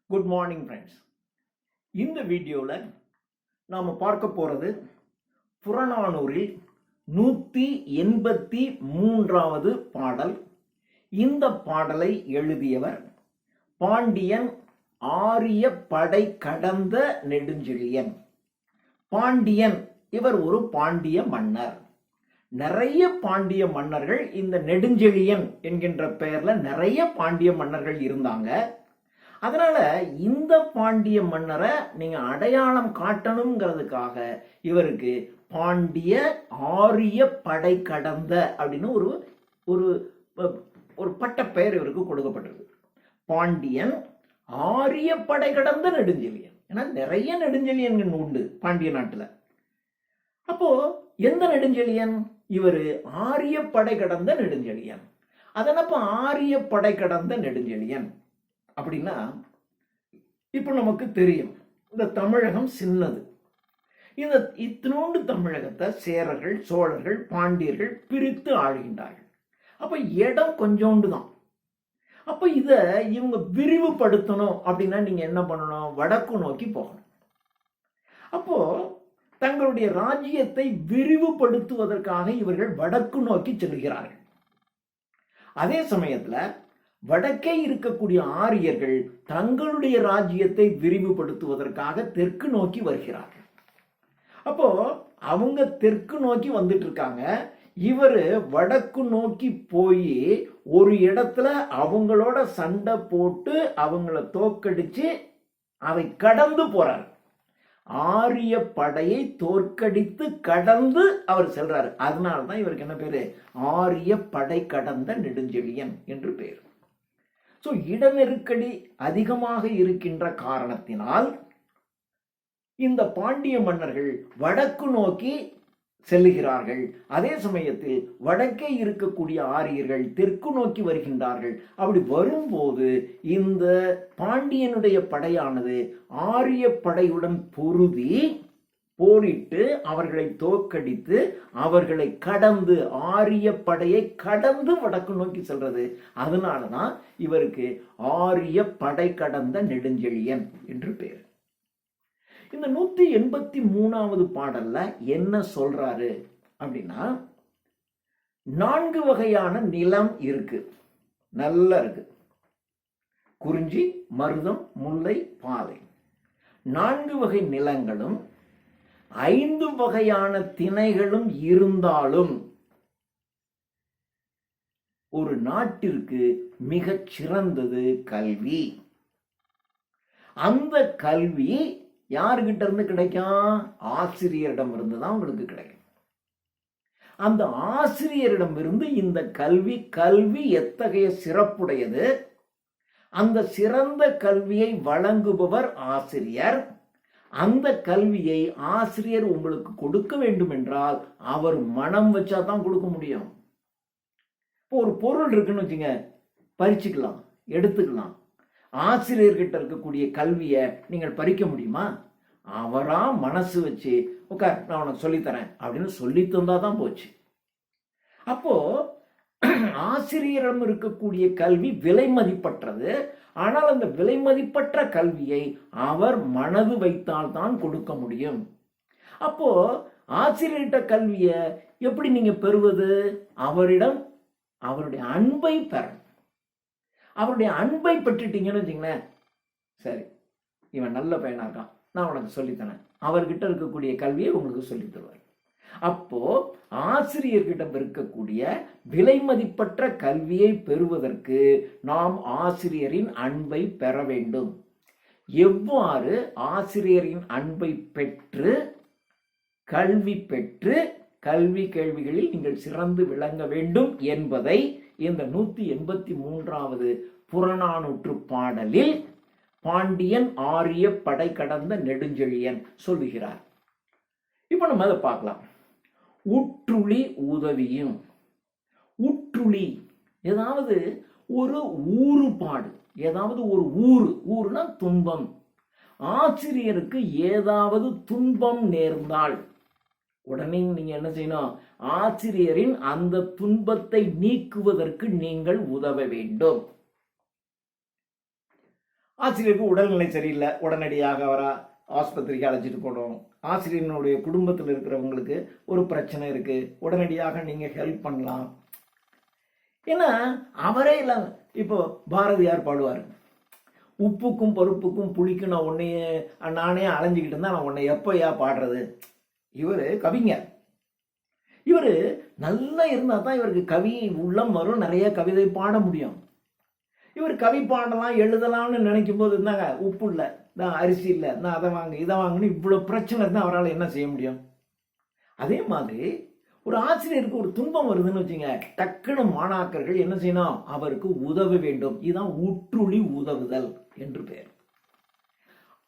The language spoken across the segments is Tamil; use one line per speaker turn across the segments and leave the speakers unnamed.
Good morning friends. இந்த வீடியோவில் நாம் பார்க்க போகிறது புறநானூறில் 183வது பாடல். இந்த பாடலை எழுதியவர் பாண்டியன் ஆரிய படை கடந்த நெடுஞ்செழியன். பாண்டியன் இவர் ஒரு பாண்டிய மன்னர். நிறைய பாண்டிய மன்னர்கள், இந்த நெடுஞ்செழியன் என்கின்ற பெயர்ல நிறைய பாண்டிய மன்னர்கள் இருந்தாங்க. அதனால இந்த பாண்டிய மன்னரை நீங்க அடையாளம் காட்டணுங்கிறதுக்காக இவருக்கு பாண்டிய ஆரிய படை கடந்த அப்படின்னு ஒரு ஒரு ஒரு பட்ட பெயர் இவருக்கு கொடுக்கப்பட்டிருக்கு. பாண்டியன் ஆரிய படை கடந்த நெடுஞ்செழியன். ஏன்னா நிறைய நெடுஞ்செழியன்கள் உண்டு பாண்டிய நாட்டுல. அப்போ எந்த நெடுஞ்செழியன்? இவரு ஆரிய படை கடந்த நெடுஞ்செழியன். அதனப்ப ஆரிய படை கடந்த நெடுஞ்செழியன் அப்படின்னா, இப்ப நமக்கு தெரியும் இந்த தமிழகம் சின்னது. இந்த இத்தினோண்டு தமிழகத்தை சேரர்கள், சோழர்கள், பாண்டியர்கள் பிரித்து ஆளுகின்றார்கள். அப்ப இடம் கொஞ்சோண்டு தான். அப்ப இத இவங்க விரிவுபடுத்தணும் அப்படின்னா நீங்க என்ன பண்ணணும்? வடக்கு நோக்கி போகணும். அப்போ தங்களுடைய ராஜ்யத்தை விரிவுபடுத்துவதற்காக இவர்கள் வடக்கு நோக்கி செல்கிறார்கள். அதே சமயத்துல வடக்கே இருக்கக்கூடிய ஆரியர்கள் தங்களுடைய ராஜ்யத்தை விரிவுபடுத்துவதற்காக தெற்கு நோக்கி வருகிறார்கள். அப்போ அவங்க தெற்கு நோக்கி வந்துட்டு இருக்காங்க. இவரு வடக்கு நோக்கி போய் ஒரு இடத்துல அவங்களோட சண்டை போட்டு அவங்கள தோற்கடிச்சு அதை கடந்து போறார். ஆரிய படையை தோற்கடித்து கடந்து அவர் செல்றாரு. அதனால்தான் இவருக்கு என்ன பேரு? ஆரிய படை கடந்த நெடுஞ்செழியன் என்று பேர். சோ இட நெருக்கடி அதிகமாக இருக்கின்ற காரணத்தினால் இந்த பாண்டிய மன்னர்கள் வடக்கு நோக்கி செல்லுகிறார்கள். அதே சமயத்தில் வடக்கே இருக்கக்கூடிய ஆரியர்கள் தெற்கு நோக்கி வருகின்றார்கள். அப்படி வரும்போது இந்த பாண்டியனுடைய படையானது ஆரிய படையுடன் பொருதி போரிட்டு அவர்களை தோற்கடித்து அவர்களை கடந்து ஆரிய படையை கடந்து வடக்கு நோக்கி செல்றது. அதனாலதான் இவருக்கு ஆரிய படை கடந்த நெடுஞ்செழியன் என்று பேர். இந்த 183வது பாடல்ல என்ன சொல்றாரு அப்படின்னா, 4 வகையான நிலம் இருக்கு. நல்லா இருக்கு. குறிஞ்சி, மருதம், முல்லை, பாலை. 4 வகை நிலங்களும் 5 வகையான திணைகளும் இருந்தாலும் ஒரு நாட்டிற்கு மிகச் சிறந்தது கல்வி. அந்த கல்வி யாருகிட்ட இருந்து கிடைக்கும்? ஆசிரியரிடம் இருந்து தான் உங்களுக்கு கிடைக்கும். அந்த ஆசிரியரிடம் இருந்து இந்த கல்வி எத்தகைய சிறப்புடையது? அந்த சிறந்த கல்வியை வழங்குபவர் ஆசிரியர். அந்த கல்வியை ஆசிரியர் உங்களுக்கு கொடுக்க வேண்டும் என்றால் அவர் மனம் வச்சா தான் கொடுக்க முடியும். இப்போ ஒரு பொருள் இருக்குன்னு வச்சுங்க, பறிச்சுக்கலாம், எடுத்துக்கலாம். ஆசிரியர்கிட்ட இருக்கக்கூடிய கல்வியை நீங்கள் பறிக்க முடியுமா? அவரா மனசு வச்சு உட்கார், நான் உனக்கு சொல்லித்தரேன் அப்படின்னு சொல்லி தந்தாதான் போச்சு. அப்போ ஆசிரியரிடம் இருக்கக்கூடிய கல்வி விலை மதிப்பற்றது. ஆனால் அந்த விலை மதிப்பற்ற கல்வியை அவர் மனது வைத்தால் தான் கொடுக்க முடியும். அப்போ ஆசிரியர்கிட்ட கல்வியை எப்படி நீங்க பெறுவது? அவரிடம் அவருடைய அன்பை பெறணும். அவருடைய அன்பை பெற்றுட்டீங்கன்னு வச்சுங்களேன், சரி இவன் நல்ல பையனா இருக்கான், நான் உனக்கு சொல்லித்தரேன், அவர்கிட்ட இருக்கக்கூடிய கல்வியை உங்களுக்கு சொல்லி தருவார். அப்போ ஆசிரியர்கிட்ட இருக்கக்கூடிய விலை மதிப்பற்ற கல்வியை பெறுவதற்கு நாம் ஆசிரியரின் அன்பை பெற வேண்டும். எவ்வாறு ஆசிரியரின் அன்பை பெற்று கல்வி கேள்விகளில் நீங்கள் சிறந்து விளங்க வேண்டும் என்பதை இந்த 183வது புறநானூற்று பாடலில் பாண்டியன் ஆரிய படை கடந்த நெடுஞ்செழியன் சொல்லுகிறார். இப்ப நம்ம அதை பார்க்கலாம். உற்றுளி உதவியும். உற்றுளி ஏதாவது ஒரு ஊறுபாடு, ஏதாவது ஒரு ஊருனா துன்பம். ஆசிரியருக்கு ஏதாவது துன்பம் நேர்ந்தால் உடனே நீங்க என்ன செய்யணும்? ஆசிரியரின் அந்த துன்பத்தை நீக்குவதற்கு நீங்கள் உதவ வேண்டும். ஆசிரியருக்கு உடல்நிலை சரியில்லை, உடனடியாக அவரை ஆஸ்பத்திரிக்கு அழைச்சிட்டு போகணும். ஆசிரியனுடைய குடும்பத்தில் இருக்கிறவங்களுக்கு ஒரு பிரச்சனை இருக்கு, உடனடியாக நீங்க ஹெல்ப் பண்ணலாம். ஏன்னா அவரே இல்லை. இப்போ பாரதியார் பாடுவார், உப்புக்கும் பருப்புக்கும் புளிக்கும் நான் உன்னையே நானே அலைஞ்சிக்கிட்டு இருந்தா நான் உன்னை எப்பயா பாடுறது. இவர் கவிஞர். இவர் நல்லா இருந்தால் தான் இவருக்கு கவி உள்ளம் வரும், நிறைய கவிதை பாட முடியும். இவர் கவி பாடலாம் எழுதலாம்னு நினைக்கும் போது இருந்தாங்க, உப்பு இல்லை, நான் அரிசி இல்லை, நான் அதை வாங்க இதை வாங்கன்னு இவ்வளோ பிரச்சனை இருந்தால் அவரால் என்ன செய்ய முடியும்? அதே மாதிரி ஒரு ஆசிரியருக்கு ஒரு துன்பம் வருதுன்னு வச்சுங்க, டக்குன்னு மாணாக்கர்கள் என்ன செய்யணும்? அவருக்கு உதவ வேண்டும். இதுதான் ஊற்றுழி உதவுதல் என்று பெயர்.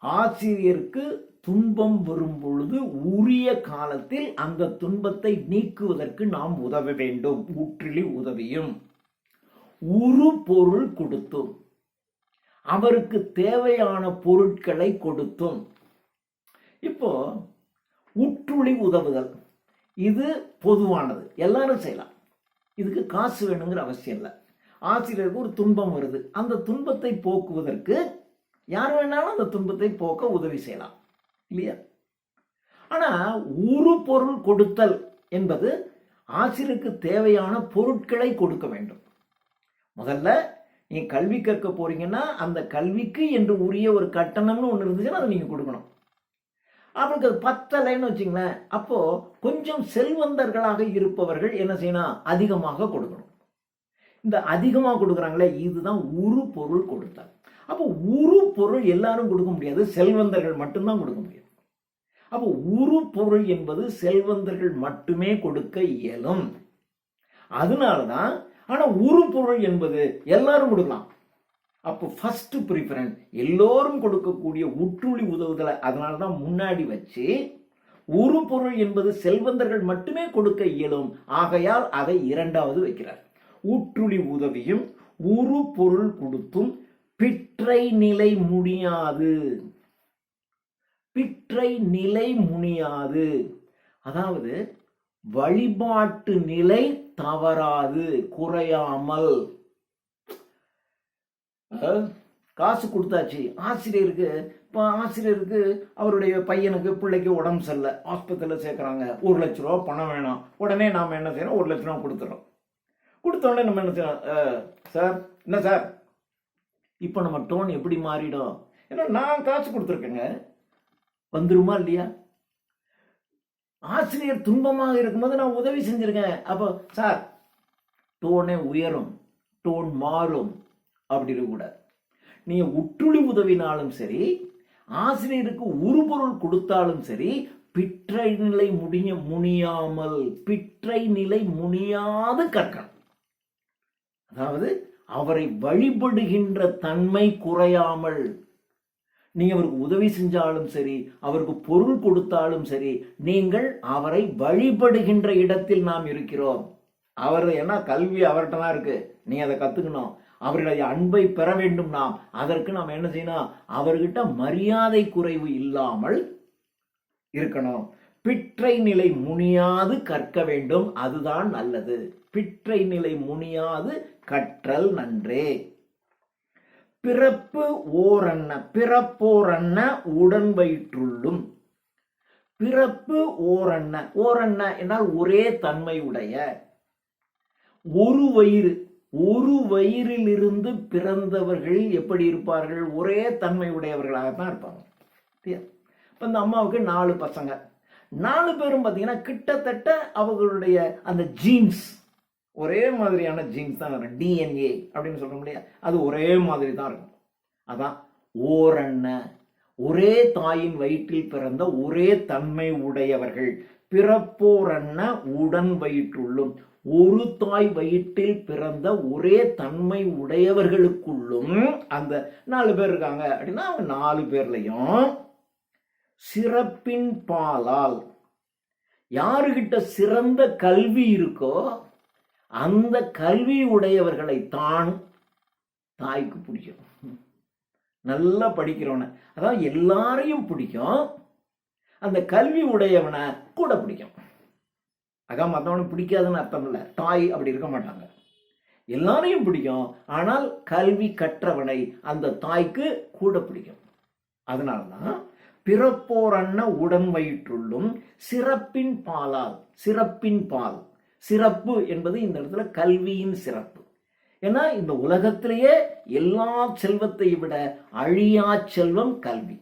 ஆசிரியருக்கு துன்பம் வரும் பொழுது உரிய காலத்தில் அந்த துன்பத்தை நீக்குவதற்கு நாம் உதவ வேண்டும். ஊற்றுழி உதவியும் உரு பொருள் கொடுத்தும், அவருக்கு தேவையான பொருட்களை கொடுத்தும். இப்போ ஊற்றுழி உதவுதல் இது பொதுவானது, எல்லாரும் செய்யலாம். இதுக்கு காசு வேணுங்கிற அவசியம் இல்லை. ஆசிரியருக்கு ஒரு துன்பம் வருது, அந்த துன்பத்தை போக்குவதற்கு யார் வேணாலும் அந்த துன்பத்தை போக்க உதவி செய்யலாம், இல்லையா? ஆனா ஒரு பொருள் கொடுத்தல் என்பது ஆசிரியருக்கு தேவையான பொருட்களை கொடுக்க வேண்டும். முதல்ல நீங்க கல்வி கற்க போறீங்கன்னா அந்த கல்விக்கு என்று உரிய ஒரு கட்டணம்னு ஒன்று இருந்துச்சுன்னா அதை நீங்க கொடுக்கணும். அவருக்கு அது பத்தலைன்னு வச்சுங்களேன், அப்போ கொஞ்சம் செல்வந்தர்களாக இருப்பவர்கள் என்ன செய்யணும்? அதிகமாக கொடுக்கணும். இந்த அதிகமாக கொடுக்குறாங்களே, இதுதான் உரு பொருள் கொடுத்தால். அப்போ உரு பொருள் எல்லாரும் கொடுக்க முடியாது, செல்வந்தர்கள் மட்டும்தான் கொடுக்க முடியும். அப்போ உரு பொருள் என்பது செல்வந்தர்கள் மட்டுமே கொடுக்க இயலும். அதனாலதான். ஆனா உரு பொருள் என்பது எல்லாரும் கொடுக்கலாம். அப்போ ஃபர்ஸ்ட் ப்ரிஃபரன்ஸ் எல்லோரும் கொடுக்கக்கூடிய ஊற்றுழி உதவுதலை அதனால்தான் முன்னாடி வச்சு, ஒரு பொருள் என்பது செல்வந்தர்கள் மட்டுமே கொடுக்க இயலும், ஆகையால் அதை இரண்டாவது வைக்கிறார். ஊற்றுழி உதவியும் உரு பொருள் கொடுத்தும் பிற்றை நிலை முடியாது. பிற்றை நிலை முடியாது, அதாவது வழிபாட்டு நிலை தவறாது, குறையாமல். காசு கொடுத்தாச்சு ஆசிரியருக்கு. இப்போ ஆசிரியருக்கு அவருடைய பையனுக்கு பிள்ளைக்கு உடம்பு சரியில்லை, ஆஸ்பத்திரியில் சேர்க்குறாங்க, 1 லட்ச ரூபா பணம் வேணும். உடனே நாம் என்ன செய்யறோம்? 1 லட்ச ரூபா கொடுத்துறோம். கொடுத்தோடனே நம்ம என்ன செய்யறோம்? சார் என்ன சார், இப்போ நம்ம டோன் எப்படி மாறிடும்? ஏன்னா நான் காசு கொடுத்துருக்கேங்க, வந்துருமா இல்லையா? ஆசிரியர் துன்பமாக இருக்கும்போது நான் உதவி செஞ்சிருக்கேன், அப்போ சார் டோனே உயரும், டோன் மாறும். அப்படி இருக்கக்கூடாது. நீங்க உற்றுழி உதவினாலும் சரி, ஆசிரியருக்கு ஒரு பொருள் கொடுத்தாலும் சரி, பிற்றை நிலை முடியாமல், பிற்றை நிலை முடியாது கற்கணும். அதாவது அவரை வழிபடுகின்ற தன்மை குறையாமல். நீங்க அவருக்கு உதவி செஞ்சாலும் சரி, அவருக்கு பொருள் கொடுத்தாலும் சரி, நீங்கள் அவரை வழிபடுகின்ற இடத்தில் நாம் இருக்கிறோம். அவர் ஏன்னா கல்வி அவர்கிட்ட தான் இருக்கு, நீ அதை கத்துக்கணும். அவருடைய அன்பை பெற வேண்டும். நாம் அதற்கு நாம் என்ன செய்யணும்? அவர்கிட்ட மரியாதை குறைவு இல்லாமல் இருக்கணும். பிற்றை நிலை முனியாது கற்க வேண்டும், அதுதான் நல்லது. பிற்றை நிலை முனியாது கற்றல் நன்றே. பிறப்பு ஓரன்ன, பிறப்போரன்ன உடன் வயிற்றுள்ளும். பிறப்பு ஓரன்ன, ஓரன்ன என்றால் ஒரே தன்மை உடைய. ஒரு வயிறு, ஒரு வயிறிலிருந்து பிறந்தவர்கள் எப்படி இருப்பார்கள்? ஒரே தன்மை உடையவர்களாகத்தான் இருப்பாங்க. இப்போ இந்த அம்மாவுக்கு 4 பசங்க, 4 பேரும் பார்த்தீங்கன்னா கிட்டத்தட்ட அவர்களுடைய அந்த ஜீன்ஸ் ஒரே மாதிரியான ஜீன்ஸ் தான் இருக்கும். டிஎன்ஏ அப்படின்னு சொல்ல முடியாது, அது ஒரே மாதிரி தான் இருக்கும். அதான் ஓரன்ன, ஒரே தாயின் வயிற்றில் பிறந்த ஒரே தன்மை உடையவர்கள். பிறப்போரன்ன உடன் வயிற்றுள்ளும், ஒரு தாய் வயிற்றில் பிறந்த ஒரே தன்மை உடையவர்களுக்குள்ளும் அந்த 4 பேர் இருக்காங்க அப்படின்னா அவங்க 4 பேர்லையும் சிறப்பின் பாலால், யாருகிட்ட சிறந்த கல்வி இருக்கோ அந்த கல்வி உடையவர்களை தான் தாய்க்கு பிடிக்கும். நல்லா படிக்கிறவனை, அதாவது எல்லாரையும் பிடிக்கும், அந்த கல்வி உடையவனை கூட பிடிக்கும். மற்றவனுக்கு பிடிக்காதுன்னு அர்த்தம் இல்லை, தாய் அப்படி இருக்க மாட்டாங்க. எல்லாரையும் பிடிக்கும். ஆனால் கல்வி கற்றவனை அந்த தாய்க்கு கூட பிடிக்கும். அதனால்தான் பிறப்போர் அன்ன உடன் வயிற்றுள்ளும் சிறப்பின் பாலால், சிறப்பின் பால், சிறப்பு என்பது இந்த இடத்துல கல்வியின் சிறப்பு. ஏன்னா இந்த உலகத்திலேயே எல்லா செல்வத்தை விட அழியா செல்வம் கல்வி.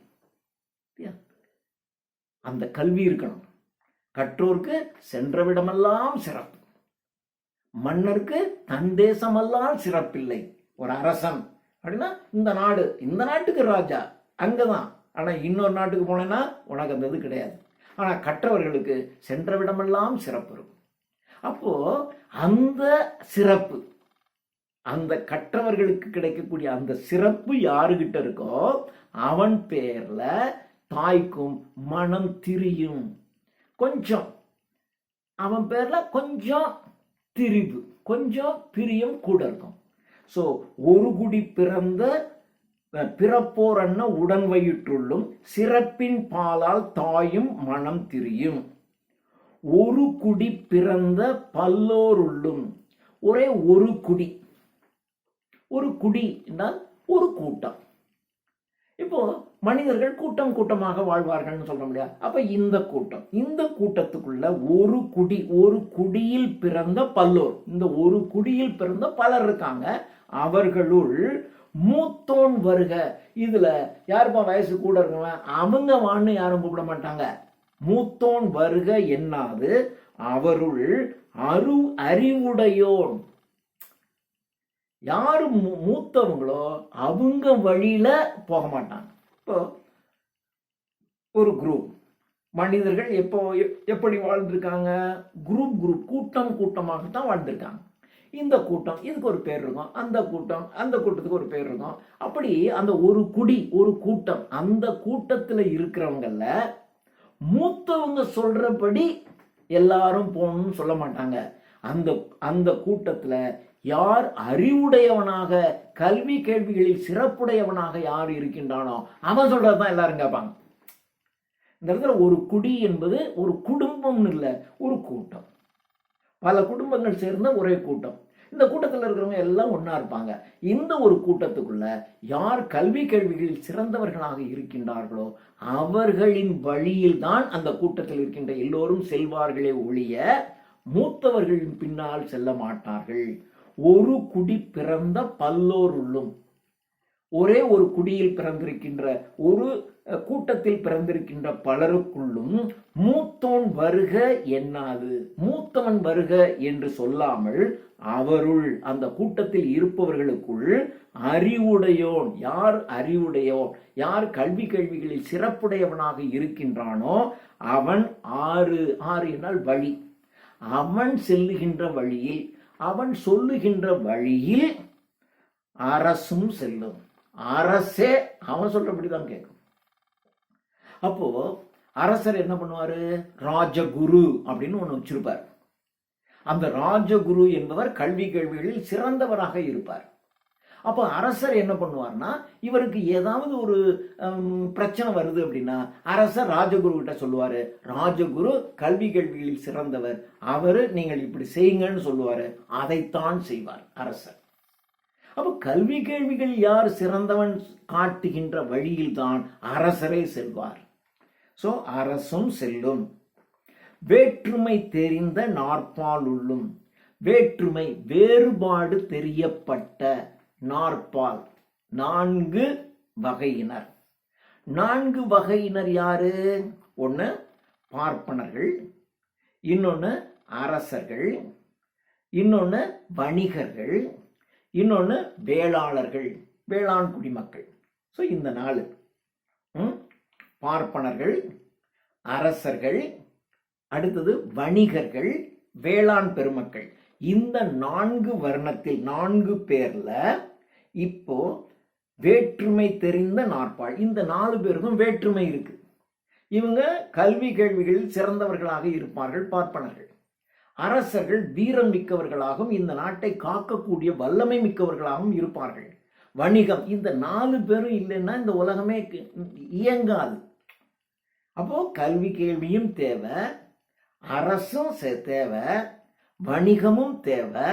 அந்த கல்வி இருக்கணும். கற்றோர்க்கு சென்றவிடமெல்லாம் சிறப்பு. மன்னருக்கு தன் தேசமெல்லாம் சிறப்பில்லை. ஒரு அரசன் அப்படின்னா இந்த நாடு, இந்த நாட்டுக்கு ராஜா அங்கதான். ஆனா இன்னொரு நாட்டுக்கு போனேன்னா உனக்கு அந்த இது கிடையாது. ஆனா கற்றவர்களுக்கு சென்றவிடமெல்லாம் சிறப்பு இருக்கும். அப்போ அந்த சிறப்பு, அந்த கற்றவர்களுக்கு கிடைக்கக்கூடிய அந்த சிறப்பு யாருகிட்ட இருக்கோ அவன் பேர்ல தாய்க்கும் மனம் திரியும். கொஞ்சம் அவன் பேர்ல கொஞ்சம் திரிவு, கொஞ்சம் பிரியம் கூட இருக்கும். சோ ஒரு குடி பிறந்த பிறப்போர் அன்ன உடன் வயிற்றுள்ளும் சிறப்பின் பாலால் தாயும் மனம் திரியும். ஒரு குடி பிறந்த பல்லோருள்ளும், ஒரே ஒரு குடி, ஒரு குடி என்றால் ஒரு கூட்டம். இப்போ மனிதர்கள் கூட்டம் கூட்டமாக வாழ்வார்கள் சொல்ல முடியாது. அப்ப இந்த கூட்டம், இந்த கூட்டத்துக்குள்ள ஒரு குடி, ஒரு குடியில் பிறந்த பல்லோர், இந்த ஒரு குடியில் பிறந்த பலர் இருக்காங்க. அவர்களுள் மூத்தோன் வருக. இதுல யாருப்பா வயசு கூட இருக்கவன் அவங்க வான்னு யாரும் கூப்பிட மாட்டாங்க. மூத்தோன் வருக என்னாது அவருள் அறிவுடையோன், யாரு மூத்தவங்களோ அவங்க வழியில போக மாட்டாங்க. இப்போ ஒரு குரூப் மனிதர்கள் எப்படி வாழ்ந்திருக்காங்க? குரூப் கூட்டம் கூட்டமாகத்தான் வாழ்ந்திருக்காங்க. இந்த கூட்டம் இதுக்கு ஒரு பேர் இருக்கும், அந்த கூட்டம் அந்த கூட்டத்துக்கு ஒரு பேர் இருக்கும். அப்படி அந்த ஒரு குடி, ஒரு கூட்டம், அந்த கூட்டத்துல இருக்கிறவங்கல்ல மூத்தவங்க சொல்றபடி எல்லாரும் போகணும்னு சொல்ல மாட்டாங்க. அந்த அந்த கூட்டத்துல யார் அறிவுடையவனாக, கல்வி கேள்விகளில் சிறப்புடையவனாக யார் இருக்கின்றானோ அவன் சொல்றதுதான் எல்லாரும் கேட்பாங்க. இந்த இடத்துல ஒரு குடி என்பது ஒரு குடும்பம்னு இல்லை, ஒரு கூட்டம். பல குடும்பங்கள் சேர்ந்த ஒரே கூட்டம். இந்த கூட்டத்தில் இருக்கிறவங்க எல்லாம் ஒன்னா இருப்பாங்க. இந்த ஒரு கூட்டத்துக்குள்ள யார் கல்வி கேள்விகளில் சிறந்தவர்களாக இருக்கின்றார்களோ அவர்களின் வழியில் தான் அந்த கூட்டத்தில் இருக்கின்ற எல்லோரும் செல்வார்களே ஒழிய மூத்தவர்களின் பின்னால் செல்ல மாட்டார்கள். ஒரு குடி பிறந்த பல்லோர் உள்ளும், ஒரே ஒரு குடியில் பிறந்திருக்கின்ற, ஒரு கூட்டத்தில் பிறந்திருக்கின்ற பலருக்குள்ளும் மூத்தோன் வருக என்னாது, மூத்தவன் வருக என்று சொல்லாமல் அவருள், அந்த கூட்டத்தில் இருப்பவர்களுக்குள் அறிவுடையோன், யார் அறிவுடையோன், யார் கல்வி கேள்விகளில் சிறப்புடையவனாக இருக்கின்றானோ அவன் ஆறு என்றால் வழி, அவன் செல்லுகின்ற வழியில், அவன் சொல்லுகின்ற வழியில் அரசும் செல்லும். அரசே அவன் சொல்றபடிதான் கேட்கும். அப்போ அரசர் என்ன பண்ணுவாரு? ராஜகுரு அப்படின்னு ஒண்ணு வச்சிருப்பார். அந்த ராஜகுரு என்பவர் கல்வி கேள்விகளில் சிறந்தவராக இருப்பார். அப்போ அரசர் என்ன பண்ணுவார்னா, இவருக்கு ஏதாவது ஒரு பிரச்சனை வருது அப்படின்னா அரசர் ராஜகுரு கிட்ட சொல்லுவாரு. ராஜகுரு கல்வி கேள்விகளில் சிறந்தவர், அவரு நீங்கள் இப்படி செய்யுங்கன்னு சொல்லுவாரு. அதைத்தான் செய்வார் அரசர். அப்ப கல்வி கேள்விகள் யார் சிறந்தவன் காட்டுகின்ற வழியில் தான் அரசரே செல்வார். சோ அரசும் செல்லும். வேற்றுமை தெரிந்த நாற்பால் உள்ளும், வேற்றுமை வேறுபாடு தெரியப்பட்ட நாற்பால், 4 வகையினர். 4 வகையினர் யாரு? ஒன்னு பார்ப்பனர்கள், இன்னொன்னு அரசர்கள், இன்னொன்னு வணிகர்கள், இன்னொன்னு வேளாளர்கள், வேளாண் குடிமக்கள். சோ இந்த 4 பார்ப்பனர்கள், அரசர்கள், அடுத்தது வணிகர்கள், வேளாண் பெருமக்கள். இந்த 4 வர்ணத்தில் 4 பேர்ல இப்போ வேற்றுமை தெரிந்த நாற்பால், இந்த 4 பேருக்கும் வேற்றுமை இருக்கு. இவங்க கல்வி கேள்விகளில் சிறந்தவர்களாக இருப்பார்கள், பார்ப்பனர்கள். அரசர்கள் வீரம் மிக்கவர்களாகவும் இந்த நாட்டை காக்கக்கூடிய வல்லமை மிக்கவர்களாகவும் இருப்பார்கள். வணிகம், இந்த 4 பேரும் இல்லைன்னா இந்த உலகமே இயங்காது. அப்போ கல்வி கேள்வியும் தேவை, அரசும் தேவை, வணிகமும் தேவை,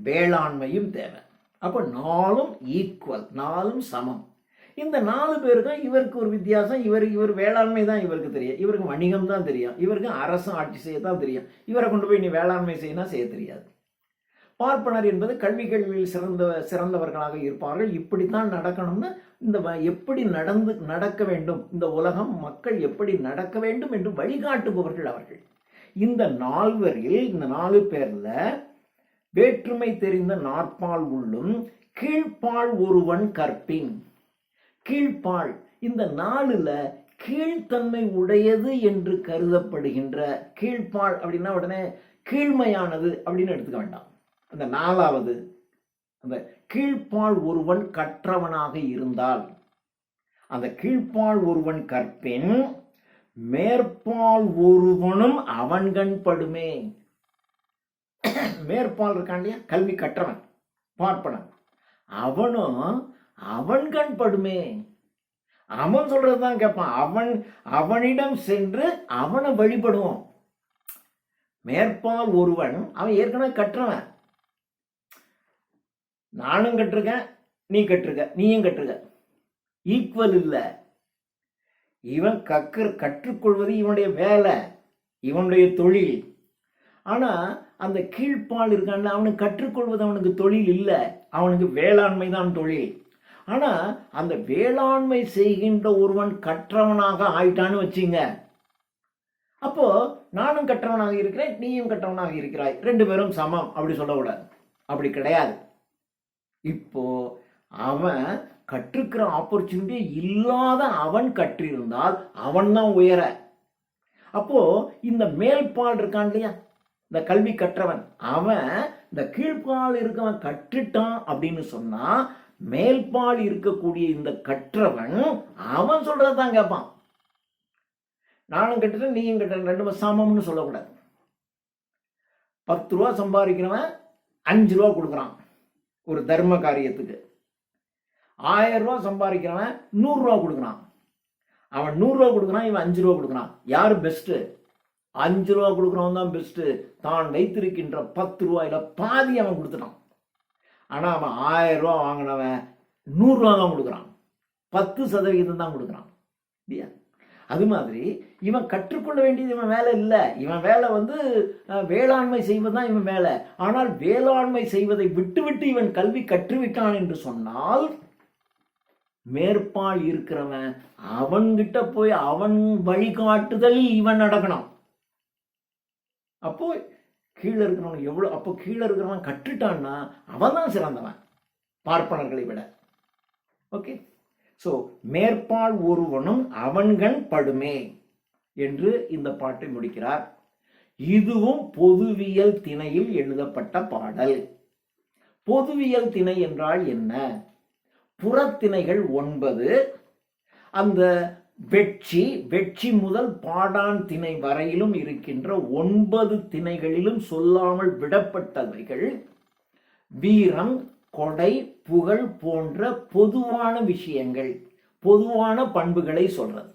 வேளாண்மையும் தேவை. அப்போ 4ம் ஈக்குவல், 4ம் சமம். இந்த 4 பேருக்கும் இவருக்கு ஒரு வித்தியாசம். இவர் வேளாண்மை தான் இவருக்கு தெரியும், இவருக்கு வணிகம் தான் தெரியும், இவருக்கு அரசு ஆட்சி செய்ய தான் தெரியும். இவரை கொண்டு போய் நீ வேளாண்மை செய்யணும் செய்ய தெரியாது. பார்ப்பனர் என்பது கல்விகளில் சிறந்தவர்களாக இருப்பார்கள். இப்படித்தான் நடக்கணும்னு இந்த எப்படி நடக்க வேண்டும், இந்த உலகம் மக்கள் எப்படி நடக்க வேண்டும் என்று வழிகாட்டுபவர்கள் அவர்கள். இந்த 4 பேர்ல வேற்றுமை தெரிந்த நாற்பால் உள்ளும் கீழ்ப்பால் ஒருவன் கற்பின். கீழ்ப்பால் இந்த 4ல கீழ்த்தன்மை உடையது என்று கருதப்படுகின்ற கீழ்ப்பால் அப்படின்னா உடனே கீழ்மையானது அப்படின்னு எடுத்துக்க வேண்டாம். அந்த 4வது அந்த கீழ்ப்பால் ஒருவன் கற்றவனாக இருந்தால், அந்த கீழ்ப்பால் ஒருவன் கற்பின் மேற்பால் ஒருவனும் அவன்கண் படுமே. மேற்பால் இருக்கான் இல்லையா, கல்வி கற்றவன் பார்ப்பனன், அவனும் அவன்கண் படுமே. அவன் சொல்றதுதான் கேட்பான். அவனிடம் சென்று அவனை வழிபடுவோம். மேற்பால் ஒருவன் அவன் ஏற்கனவே கற்றவன். நானும் கற்றுருக்கேன், நீ கற்றுக்க, நீயும் கற்றுக்க, ஈக்குவல் இல்லை. இவன் கற்றுக்கொள்வது இவனுடைய வேலை, இவனுடைய தொழில். ஆனா அந்த கீழ்ப்பால் இருக்கான்ல, அவனுக்கு கற்றுக்கொள்வது அவனுக்கு தொழில் இல்லை, அவனுக்கு வேளாண்மை தான் தொழில். ஆனா அந்த வேளாண்மை செய்கின்ற ஒருவன் கற்றவனாக ஆயிட்டான்னு வச்சுங்க. அப்போ நானும் கற்றவனாக இருக்கிறேன், நீயும் கற்றவனாக இருக்கிறாய், 2 பேரும் சமம் அப்படி சொல்லக்கூடாது. அப்படி கிடையாது. இப்போ அவன் கற்றுக்கிற ஆப்பர்ச்சுனிட்டி இல்லாத அவன் கற்றிருந்தால் அவன் தான் உயர. அப்போ இந்த மேல்பால் இருக்கான் இல்லையா, இந்த கல்வி கற்றவன், அவன் இந்த கீழ்ப்பால் இருக்கவன் கற்றுட்டான் அப்படின்னு சொன்னா, மேல்பால் இருக்கக்கூடிய இந்த கற்றவன் அவன் சொல்றதான் கேட்பான். நானும் கட்டுறேன், நீயும் கட்டுறேன், 2 சமம்னு சொல்லக்கூடாது. 10 ரூபா சம்பாதிக்கிறவன் 5 ரூபா கொடுக்குறான் ஒரு தர்ம காரியத்துக்கு. 1000 ரூபா சம்பாதிக்கிறவன் 100 ரூபா கொடுக்குறான். அவன் 100 ரூபா கொடுக்குறான், இவன் 5 ரூபா கொடுக்குறான். யாரு பெஸ்ட்? 5 ரூபா கொடுக்குறவன் தான் பெஸ்ட். தான் வைத்திருக்கின்ற 10 ரூபாயில பாதி அவன் கொடுத்துட்டான். ஆனா அவன் 1000 ரூபா வாங்கினவன் 100 ரூபா தான் கொடுக்குறான், 10% தான் கொடுக்குறான் இல்லையா? அது மாதிரி இவன் கற்றுக்கொள்ள வேண்டியது இவன் வேலை இல்லை. இவன் வேலை வேளாண்மை செய்வதுதான் இவன் வேலை. ஆனால் வேளாண்மை செய்வதை விட்டுவிட்டு இவன் கல்வி கற்றுவிட்டான் என்று சொன்னால், மேற்பால் இருக்கிறவன் அவன்கிட்ட போய் அவன் வழிகாட்டுதலில் இவன் நடக்கணும். அப்போ கீழே இருக்கிறவன் அப்போ கீழே இருக்கிறவன் கற்றுட்டான்னா அவன் தான் சிறந்தவன் பார்ப்பனர்களை விட. ஓகே, சோ மேற்பால் ஒருவனும் அவன்கண் படுமே என்று இந்த பாட்டை முடிக்கிறார். இதுவும் பொதுவியல் திணையில் எழுதப்பட்ட பாடல். பொதுவியல் திணை என்றால் என்ன? புறத்திணைகள் 9. அந்த வெட்சி முதல் பாடான் திணை வரையிலும் இருக்கின்ற 9 திணைகளிலும் சொல்லாமல் விடப்பட்டவைகள் வீரம், கொடை, புகழ் போன்ற பொதுவான விஷயங்கள், பொதுவான பண்புகளை சொல்றது.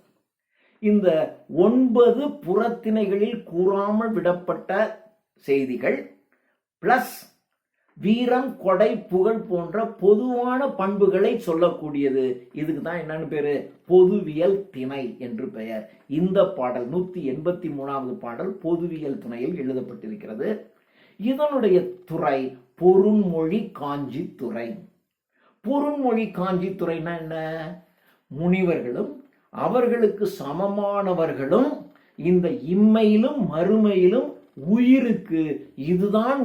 இந்த 9 புறத்திணைகளில் கூறாமல் விடப்பட்ட செய்திகள் பிளஸ் வீரம், கொடை, புகழ் போன்ற பொதுவான பண்புகளை சொல்லக்கூடியது. இதுக்கு தான் என்னன்னு பேரு? பொதுவியல் திணை என்று பெயர். இந்த பாடல் 183வது பாடல் பொதுவியல் திணையில் எழுதப்பட்டிருக்கிறது. இதனுடைய துறை பொருண்மொழி காஞ்சி துறை. பொருண்மொழி காஞ்சி துறைனா என்ன? முனிவர்களும் அவர்களுக்கு சமமானவர்களும் இந்த இம்மையிலும் மறுமையிலும் உயிருக்கு இதுதான்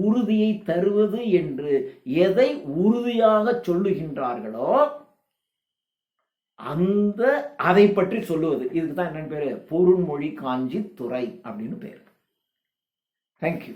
உறுதியை தருவது என்று எதை உறுதியாக சொல்லுகின்றார்களோ அதை பற்றி சொல்லுவது. இதுக்கு தான் என்னன்னு பேரு? பொருண்மொழி காஞ்சி துறை அப்படின்னு பேரு. தேங்க்யூ.